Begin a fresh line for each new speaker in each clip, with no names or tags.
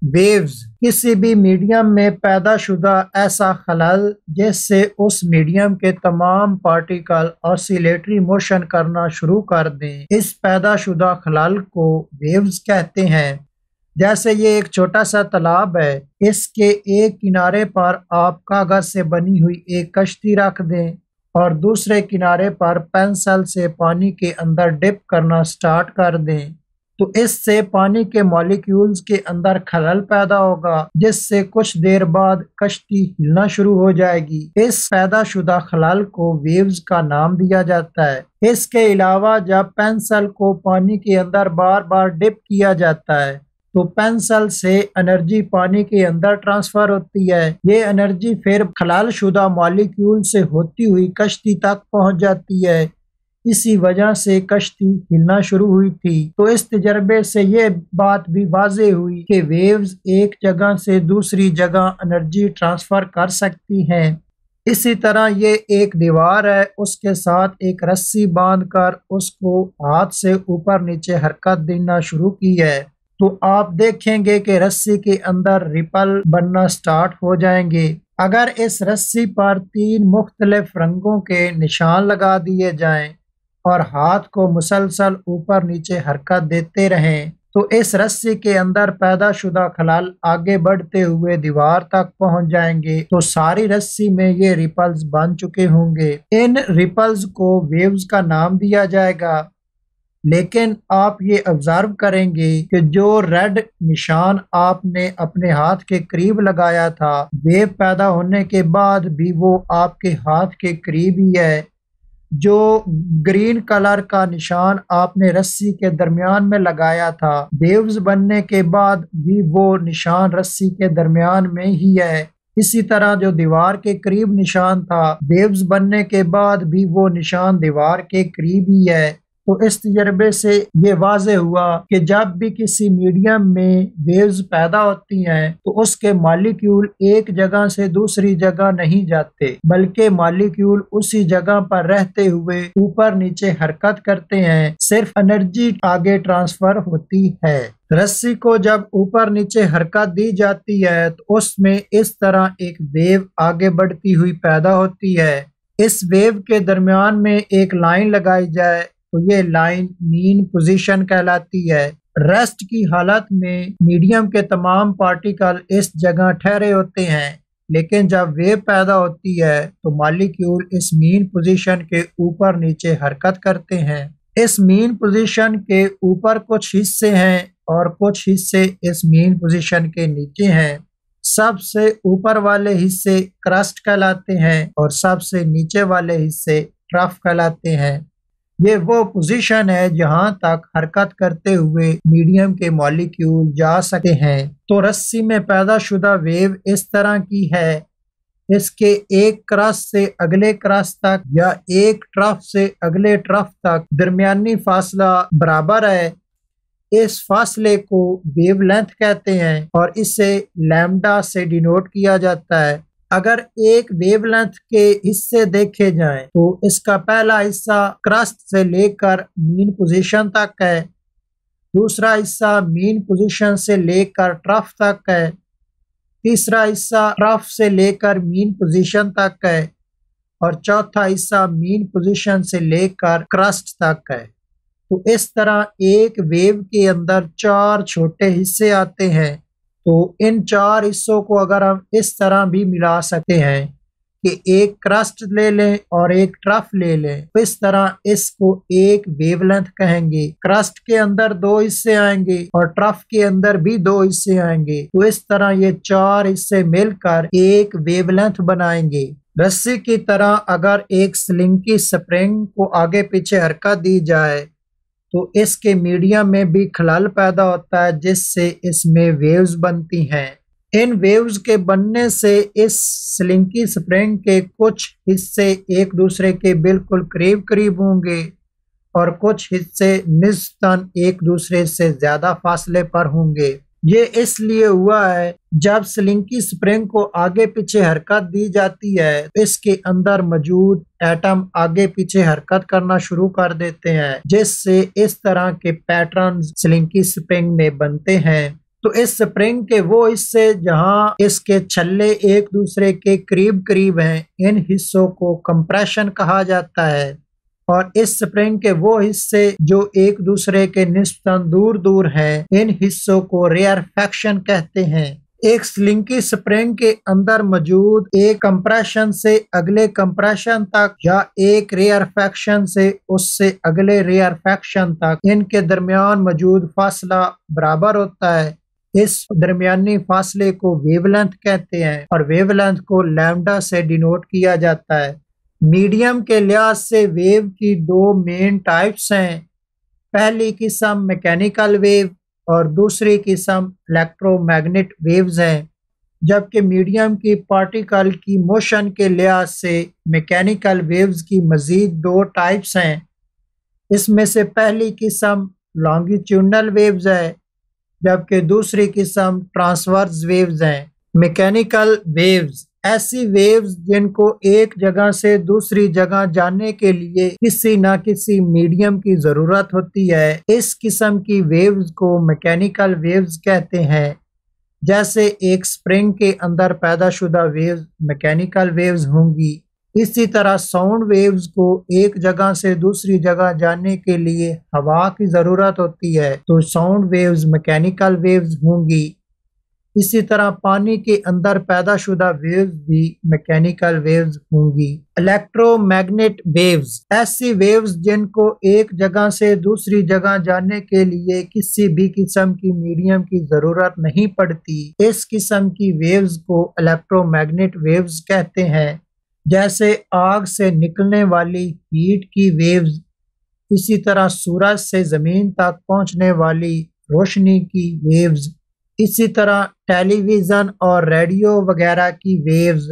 Waves किसी भी medium में पैदाशुदा ऐसा खलल जिससे उस मीडियम के तमाम पार्टिकल ऑसिलेटरी मोशन करना शुरू कर दें, इस पैदाशुदा खलल को वेव्स कहते हैं। जैसे ये एक छोटा सा तालाब है, इसके एक किनारे पर आप कागज से बनी हुई एक कश्ती रख दें और दूसरे किनारे पर पेंसिल से पानी के अंदर डिप करना स्टार्ट कर दें, तो इससे पानी के मॉलिक्यूल्स के अंदर खलल पैदा होगा, जिससे कुछ देर बाद कश्ती हिलना शुरू हो जाएगी। इस पैदाशुदा खलल को वेव्स का नाम दिया जाता है। इसके अलावा जब पेंसिल को पानी के अंदर बार बार डिप किया जाता है तो पेंसिल से एनर्जी पानी के अंदर ट्रांसफर होती है। ये एनर्जी फिर खलल शुदा मॉलिक्यूल से होती हुई कश्ती तक पहुंच जाती है। इसी वजह से कश्ती हिलना शुरू हुई थी। तो इस तजर्बे से ये बात भी वाज़ेह हुई कि वेव्स एक जगह से दूसरी जगह एनर्जी ट्रांसफर कर सकती हैं। इसी तरह ये एक दीवार है, उसके साथ एक रस्सी बांधकर उसको हाथ से ऊपर नीचे हरकत देना शुरू की है, तो आप देखेंगे कि रस्सी के अंदर रिपल बनना स्टार्ट हो जाएंगे। अगर इस रस्सी पर 3 मुख्तलिफ रंगों के निशान लगा दिए जाएं और हाथ को मुसलसल ऊपर नीचे हरकत देते रहें, तो इस रस्सी के अंदर पैदाशुदा खलल आगे बढ़ते हुए दीवार तक पहुंच जाएंगे, तो सारी रस्सी में ये रिपल्स बन चुके होंगे। इन रिपल्स को वेव्स का नाम दिया जाएगा। लेकिन आप ये ऑब्जर्व करेंगे कि जो रेड निशान आपने अपने हाथ के करीब लगाया था, वेव पैदा होने के बाद भी वो आपके हाथ के करीब ही है। जो ग्रीन कलर का निशान आपने रस्सी के दरमियान में लगाया था, वेव्स बनने के बाद भी वो निशान रस्सी के दरमियान में ही है। इसी तरह जो दीवार के करीब निशान था, वेव्स बनने के बाद भी वो निशान दीवार के करीब ही है। तो इस तजर्बे से ये वाज़ेह हुआ कि जब भी किसी मीडियम में वेव्स पैदा होती हैं तो उसके मॉलिक्यूल एक जगह से दूसरी जगह नहीं जाते, बल्कि मॉलिक्यूल उसी जगह पर रहते हुए ऊपर नीचे हरकत करते हैं, सिर्फ एनर्जी आगे ट्रांसफर होती है। रस्सी को जब ऊपर नीचे हरकत दी जाती है तो उसमें इस तरह एक वेव आगे बढ़ती हुई पैदा होती है। इस वेव के दरमियान में एक लाइन लगाई जाए तो ये लाइन मीन पोजीशन कहलाती है। रेस्ट की हालत में मीडियम के तमाम पार्टिकल इस जगह ठहरे होते हैं, लेकिन जब वेव पैदा होती है तो मॉलिक्यूल इस मीन पोजीशन के ऊपर नीचे हरकत करते हैं। इस मीन पोजीशन के ऊपर कुछ हिस्से हैं और कुछ हिस्से इस मीन पोजीशन के नीचे हैं। सबसे ऊपर वाले हिस्से क्रस्ट कहलाते हैं और सबसे नीचे वाले हिस्से ट्रफ कहलाते हैं। ये वो पोजीशन है जहां तक हरकत करते हुए मीडियम के मॉलिक्यूल जा सकते हैं। तो रस्सी में पैदाशुदा वेव इस तरह की है। इसके एक क्रस्ट से अगले क्रस्ट तक या एक ट्रफ से अगले ट्रफ तक दरमियानी फासला बराबर है। इस फासले को वेवलेंथ कहते हैं और इसे लैम्डा से डिनोट किया जाता है। अगर एक वेवलेंथ के हिस्से देखे जाएं तो इसका पहला हिस्सा क्रस्ट से लेकर मीन पोजीशन तक है, दूसरा हिस्सा मीन पोजीशन से लेकर ट्रफ तक है, तीसरा हिस्सा ट्रफ से लेकर मीन पोजीशन तक है और चौथा हिस्सा मीन पोजीशन से लेकर क्रस्ट तक है। तो इस तरह एक वेव के अंदर 4 छोटे हिस्से आते हैं। तो इन 4 हिस्सों को अगर हम इस तरह भी मिला सकते हैं कि एक क्रस्ट ले लें और एक ट्रफ ले लें, तो इस तरह इसको एक वेवलेंथ कहेंगे। क्रस्ट के अंदर 2 हिस्से आएंगे और ट्रफ के अंदर भी 2 हिस्से आएंगे, तो इस तरह ये 4 हिस्से मिलकर एक वेवलेंथ बनाएंगे। रस्सी की तरह अगर एक स्लिंकी स्प्रिंग को आगे पीछे हरकत दी जाए तो इसके मीडियम में भी खलल पैदा होता है, जिससे इसमें वेव्स बनती हैं। इन वेव्स के बनने से इस स्लिंकी स्प्रिंग के कुछ हिस्से एक दूसरे के बिल्कुल करीब करीब होंगे और कुछ हिस्से निस्बतन एक दूसरे से ज्यादा फासले पर होंगे। ये इसलिए हुआ है, जब स्लिंकी स्प्रिंग को आगे पीछे हरकत दी जाती है तो इसके अंदर मौजूद एटम आगे पीछे हरकत करना शुरू कर देते हैं, जिससे इस तरह के पैटर्न स्लिंकी स्प्रिंग में बनते हैं। तो इस स्प्रिंग के वो हिस्से जहां इसके छल्ले एक दूसरे के करीब करीब हैं, इन हिस्सों को कंप्रेशन कहा जाता है। और इस स्प्रिंग के वो हिस्से जो एक दूसरे के निस्बतन दूर दूर हैं, इन हिस्सों को रेयरफैक्शन कहते हैं। एक स्लिंकी स्प्रिंग के अंदर मौजूद एक कंप्रेशन से अगले कंप्रेशन तक या एक रेयरफैक्शन से उससे अगले रेयरफैक्शन तक, इनके दरमियान मौजूद फासला बराबर होता है। इस दरमियानी फासले को वेवलेंथ कहते हैं और वेवलेंथ को लैम्डा से डिनोट किया जाता है। मीडियम के लिहाज से वेव की दो मेन टाइप्स हैं। पहली किस्म मैकेनिकल वेव और दूसरी किस्म इलेक्ट्रोमैग्नेट वेव्स हैं। जबकि मीडियम की पार्टिकल की मोशन के लिहाज से मैकेनिकल वेव्स की मजीद दो टाइप्स हैं। इसमें से पहली किस्म लॉन्गिट्यूडनल वेव्स है, जबकि दूसरी किस्म ट्रांसवर्स वेव्स हैं। मैकेनिकल वेव्स ऐसी वेव्स जिनको एक जगह से दूसरी जगह जाने के लिए किसी न किसी मीडियम की जरूरत होती है। इस किस्म की वेव्स को मैकेनिकल वेव्स कहते हैं। जैसे एक स्प्रिंग के अंदर पैदाशुदा वेव्स मैकेनिकल वेव्स होंगी, इसी तरह साउंड वेव्स को एक जगह से दूसरी जगह जाने के लिए हवा की जरूरत होती है, तो साउंड वेव्स मैकेनिकल वेव्स होंगी। इसी तरह पानी के अंदर पैदाशुदा वेव्स भी मैकेनिकल वेव्स होंगी। इलेक्ट्रोमैग्नेट वेव्स ऐसी वेव्स जिनको एक जगह से दूसरी जगह जाने के लिए किसी भी किस्म की मीडियम की जरूरत नहीं पड़ती। इस किस्म की वेव्स को इलेक्ट्रोमैग्नेट वेव्स कहते हैं। जैसे आग से निकलने वाली हीट की वेव्स, इसी तरह सूरज से जमीन तक पहुंचने वाली रोशनी की वेव्स, इसी तरह टेलीविज़न और रेडियो वगैरह की वेव्स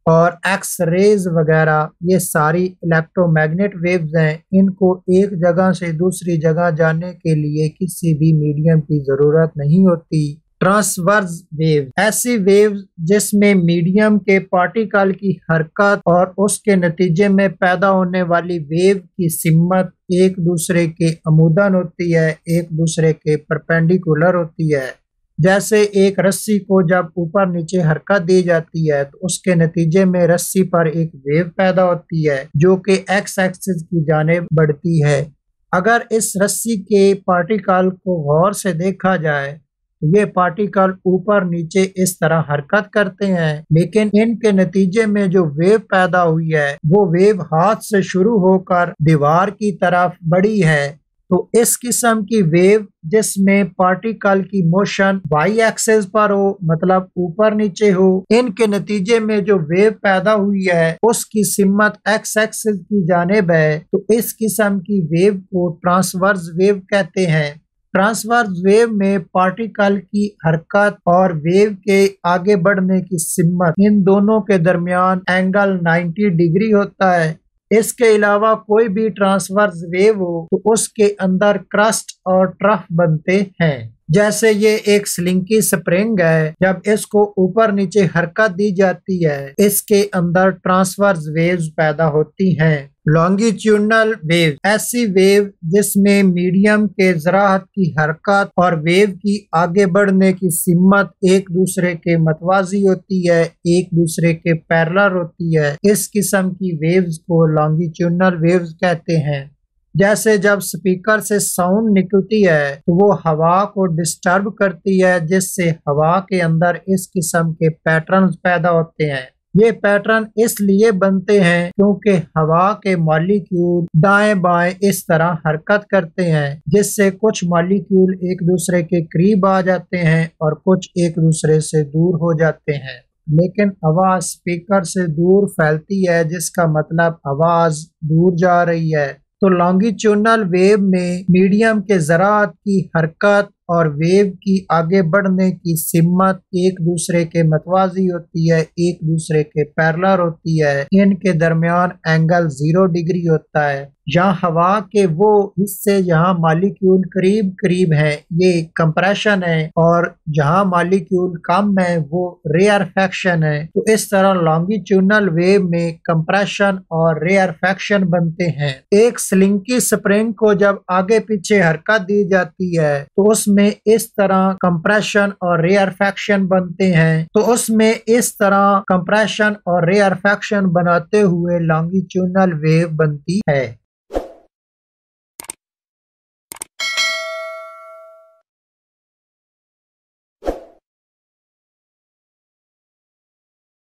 और एक्स रेज वगैरह, ये सारी इलेक्ट्रोमैग्नेट वेव्स हैं। इनको एक जगह से दूसरी जगह जाने के लिए किसी भी मीडियम की ज़रूरत नहीं होती। ट्रांसवर्स वेव ऐसी वेव्स जिसमें मीडियम के पार्टिकल की हरकत और उसके नतीजे में पैदा होने वाली वेव की सिम्मत एक दूसरे के अमूदन होती है, एक दूसरे के परपेंडिकुलर होती है। जैसे एक रस्सी को जब ऊपर नीचे हरकत दी जाती है तो उसके नतीजे में रस्सी पर एक वेव पैदा होती है जो कि एक्स एक्सिस की जानिब बढ़ती है। अगर इस रस्सी के पार्टिकल को गौर से देखा जाए तो ये पार्टिकल ऊपर नीचे इस तरह हरकत करते हैं, लेकिन इनके नतीजे में जो वेव पैदा हुई है वो वेव हाथ से शुरू होकर दीवार की तरफ बढ़ी है। तो इस किस्म की वेव जिसमें पार्टिकल की मोशन वाई एक्सिस पर हो, मतलब ऊपर नीचे हो, इनके नतीजे में जो वेव पैदा हुई है उसकी सिम्मत एक्स एक्सिस की जानिब है, तो इस किस्म की वेव को ट्रांसवर्स वेव कहते हैं। ट्रांसवर्स वेव में पार्टिकल की हरकत और वेव के आगे बढ़ने की सिम्मत, इन दोनों के दरमियान एंगल 90 डिग्री होता है। इसके अलावा कोई भी ट्रांसवर्स वेव हो तो उसके अंदर क्रस्ट और ट्रफ बनते हैं। जैसे ये एक स्लिंकी स्प्रिंग है, जब इसको ऊपर नीचे हरकत दी जाती है इसके अंदर ट्रांसवर्स वेव्स पैदा होती हैं। लॉन्गिट्यूडनल वेव ऐसी वेव जिसमें मीडियम के ज़राअत की हरकत और वेव की आगे बढ़ने की सिम्मत एक दूसरे के मतवाजी होती है, एक दूसरे के पैरेलल होती है। इस किस्म की वेव्स को लॉन्गिट्यूडनल वेव्स कहते हैं। जैसे जब स्पीकर से साउंड निकलती है तो वो हवा को डिस्टर्ब करती है, जिससे हवा के अंदर इस किस्म के पैटर्न्स पैदा होते हैं। ये पैटर्न इसलिए बनते हैं क्योंकि हवा के मॉलिक्यूल दाएं बाएं इस तरह हरकत करते हैं, जिससे कुछ मॉलिक्यूल एक दूसरे के करीब आ जाते हैं और कुछ एक दूसरे से दूर हो जाते हैं। लेकिन आवाज स्पीकर से दूर फैलती है, जिसका मतलब आवाज दूर जा रही है। तो लॉन्गिट्यूडनल वेव में मीडियम के ज़राअत की हरकत और वेव की आगे बढ़ने की सिम्मत एक दूसरे के मतवाजी होती है, एक दूसरे के पैरेलल होती है। इनके दरमियान एंगल 0 डिग्री होता है। यहाँ हवा के वो हिस्से जहाँ मॉलिक्यूल करीब करीब हैं ये कंप्रेशन है, और जहाँ मॉलिक्यूल कम है वो रेयरफैक्शन है। तो इस तरह लॉन्गिट्यूडनल वेव में कंप्रेशन और रेयरफैक्शन बनते हैं। एक स्लिंकी स्प्रिंग को जब आगे पीछे हरकत दी जाती है तो उसमें में इस तरह कंप्रेशन और रेयरफेक्शन बनते हैं तो उसमें इस तरह कंप्रेशन और रेयरफेक्शन बनाते हुए लॉन्गिट्यूडनल वेव बनती है।